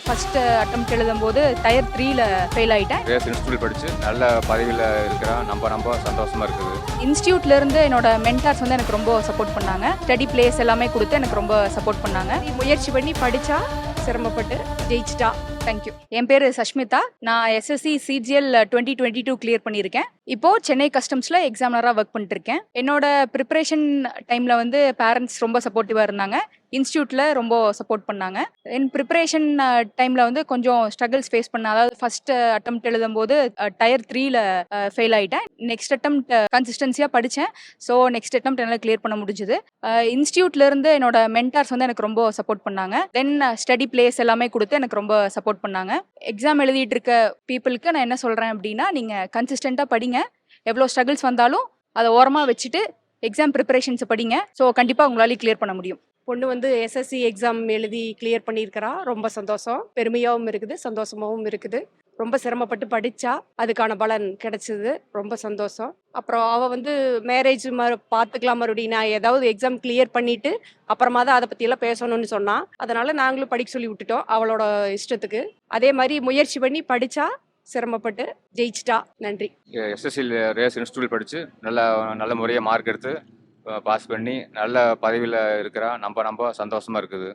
First attempt எழுதும்போது tyre 3ல fail ஆயிட்டேன். Race institute படித்து நல்ல பதவியில் இருக்கிறேன். ரொம்ப சந்தோஷமாக இருக்குது. இன்ஸ்டியூட்ல இருந்து என்னோட மென்டார்ஸ் வந்து எனக்கு ரொம்ப சப்போர்ட் பண்ணாங்க. ஸ்டடி பிளேஸ் எல்லாமே கொடுத்து எனக்கு ரொம்ப சப்போர்ட் பண்ணாங்க. முயற்சி பண்ணி படிச்சா சிரமப்பட்டு ஜெயிச்சிட்டா. தேங்க்யூ. என் பேர் சஷ்மிதா. நான் எஸ்எஸ்சி சிஜிஎல் 2022 கிளியர் பண்ணியிருக்கேன். இப்போ சென்னை கஸ்டம்ஸ்ல எக்ஸாமினராக ஒர்க் பண்ணிட்டு இருக்கேன். என்னோட ப்ரிப்பரேஷன் டைம்ல வந்து பேரண்ட்ஸ் ரொம்ப சப்போர்ட்டிவாக இருந்தாங்க. இன்ஸ்டியூட்ல ரொம்ப சப்போர்ட் பண்ணாங்க. என் ப்ரிப்பரேஷன் டைம்ல வந்து கொஞ்சம் ஸ்ட்ரகிள்ஸ் ஃபேஸ் பண்ணேன். அதாவது ஃபர்ஸ்ட் அட்டெம்ப்ட் எழுதும்போது டயர் 3ல ஃபெயில் ஆயிட்டேன். நெக்ஸ்ட் அட்டெம்ப்ட் கன்சிஸ்டன்சியா படித்தேன். ஸோ நெக்ஸ்ட் அட்டெம்ப்ட் என்னால் கிளியர் பண்ண முடிஞ்சுது. இன்ஸ்டியூட்ல இருந்து என்னோட மென்டார்ஸ் வந்து எனக்கு ரொம்ப சப்போர்ட் பண்ணாங்க. தென் ஸ்டடி பிளேஸ் எல்லாமே கொடுத்து எனக்கு ரொம்ப சப்போர்ட் பண்ணாங்க. எக்ஸாம் எழுதிட்டு இருக்க பீப்புளுக்கு நான் என்ன சொல்றேன் அப்படின்னா, நீங்க கன்சிஸ்டண்டா படிங்க. எவ்வளோ ஸ்ட்ரகிள்ஸ் வந்தாலும் அதை ஓரமா வச்சுட்டு எக்ஸாம் ப்ரிப்பரேஷன்ஸை படிங்க. ஸோ கண்டிப்பாக உங்களால கிளியர் பண்ண முடியும். பொண்ணு வந்து எஸ்எஸ்சி எக்ஸாம் எழுதி கிளியர் பண்ணியிருக்கிறா. ரொம்ப சந்தோஷம். பெருமையாகவும் இருக்குது, சந்தோஷமாகவும் இருக்குது. ரொம்ப சிரமப்பட்டு படிச்சா அதுக்கான பலன் கிடைச்சது. ரொம்ப சந்தோஷம். அப்புறம் அவ வந்து மேரேஜ் பார்த்துக்கலாம், மறுபடியும் நான் ஏதாவது எக்ஸாம் கிளியர் பண்ணிட்டு அப்புறமா தான் அதை பற்றியெல்லாம் பேசணும்னு சொன்னா. அதனால நாங்களும் படிக்க சொல்லி விட்டுட்டோம் அவளோட இஷ்டத்துக்கு. அதே மாதிரி முயற்சி பண்ணி படிச்சா சிரமப்பட்டு ஜெயிச்சிட்டா. நன்றி. எஸ்எஸ்சியில் ரேஸ் இன்ஸ்டியூட் படித்து நல்ல முறையாக மார்க் எடுத்து பாஸ் பண்ணி நல்ல பதவியில் இருக்கிறேன். ரொம்ப சந்தோஷமாக இருக்குது.